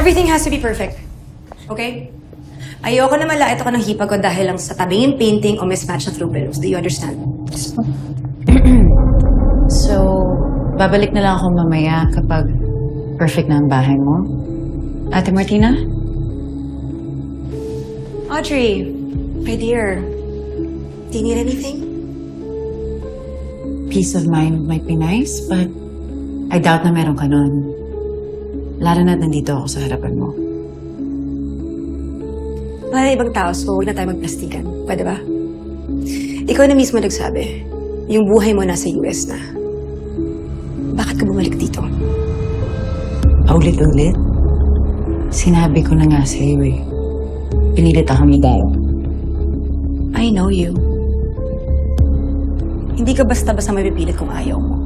Everything has to be perfect. Okay? Ayoko na malait ako ng hipag ko dahil lang sa tabingin painting o mismatch na throw pillows. Do you understand? So, babalik na lang ako mamaya kapag perfect na ang bahay mo. Ate Martina? Audrey, my dear, do you need anything? Peace of mind might be nice, but I doubt na meron ka nun. Lalo na nandito ako sa harapan mo. Wala na ibang tao, so huwag na tayo magplastikan. Pwede ba? Ikaw na mismo nagsabi, yung buhay mo nasa US na. Bakit ka bumalik dito? Paulit-ulit? Sinabi ko na nga sa'yo eh. Pinilit akong idaya. I know you. Hindi ka basta-basta mapipilit kung ayaw mo.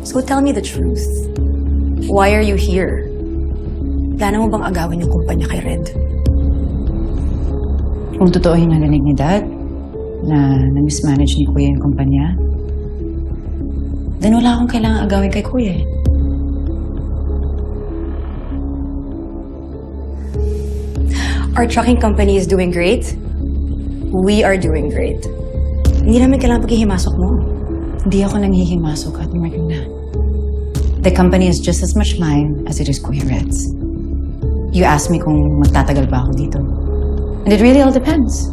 So tell me the truth. Why are you here? Plano mo bang agawin yung kumpanya kay Red? Kung totoo yung narinig ni Dad, na na-mismanage ni Kuya yung kumpanya, then wala akong kailangang agawin kay Kuya eh. Our trucking company is doing great. We are doing great. Hindi namin kailangan paghihimasok mo. Hindi ako nanghihimasok at Martina. The company is just as much mine as it is Kuya Red's. You asked me kung magtatagal ba ako dito. And it really all depends.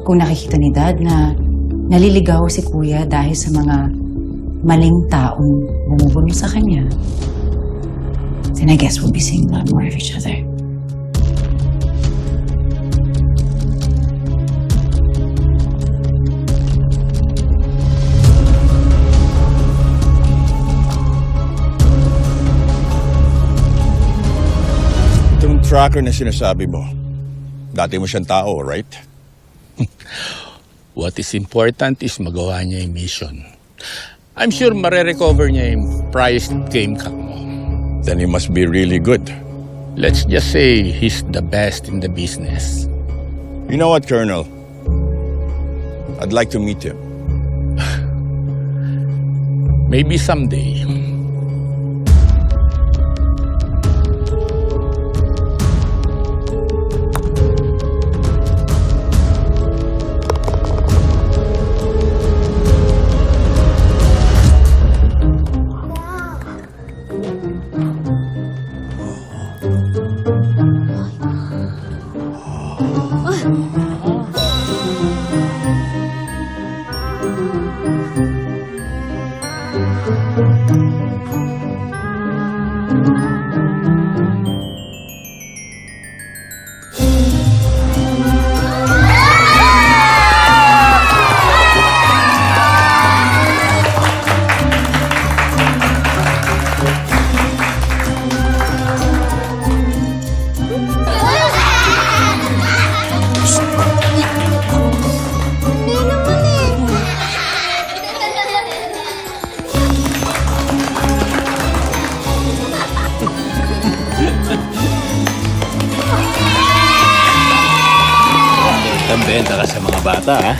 Kung nakikita ni Dad na naliligaw si Kuya dahil sa mga maling taong bumubulong sa kanya, then I guess we'll be seeing a lot more of each other. Itong tracker na sinasabi mo, dati mo siyang tao, right? What is important is magawa niya yung mission. I'm sure mare-recover niya yung prized game card mo. Then he must be really good. Let's just say he's the best in the business. You know what, Colonel? I'd like to meet him. Maybe someday. Benta ka sa mga bata, ha?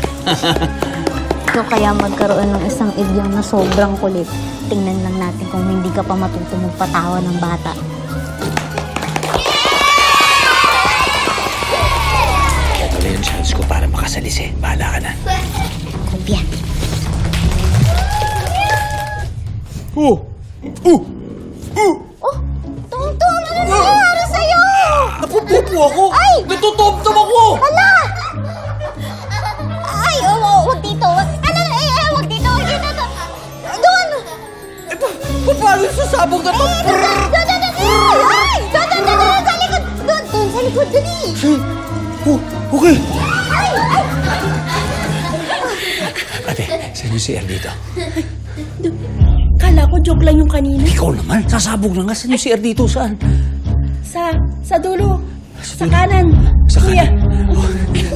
So kaya magkaroon ng isang idyong na sobrang kulit. Tingnan lang natin kung hindi ka pa matuto magpatawa ng bata. Ito na yung chance ko para makasalisi. Bahala ka na. Kopya. Oh! Tung-tung! Ano nangyayari sa'yo? Napupupo ako! Ay! Natutomtom ako! Hala! Ay, wag dito. Wag dito. Doon! Paano yung sasabog na to? Ay! Doon! Sa likod! Doon! Sa likod! Dali! Oh, okay. Ate, saan yung CR dito? Kala ko joke lang yung kanina. Ikaw naman, sasabog na nga. Saan yung CR dito? Saan? Sa dulo. Sa kanan. Sa Kuya. kanan. Oh,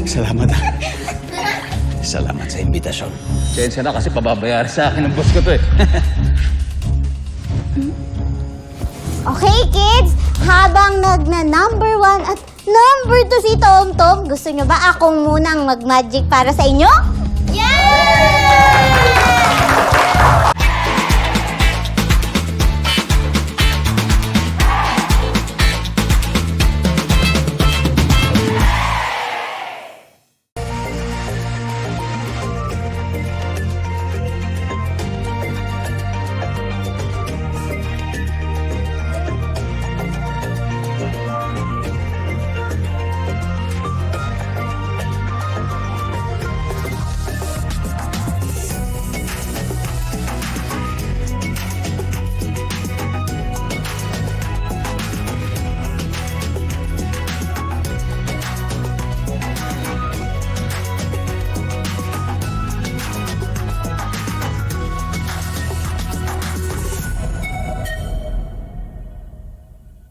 salamat, ha. Salamat sa imbitasyon. Sensya na kasi pababayari sa akin ng boss ko to, eh. Okay, kids. Habang number 1 at number 2 si Tom Tom, gusto nyo ba akong munang mag-magic para sa inyo? Yeah!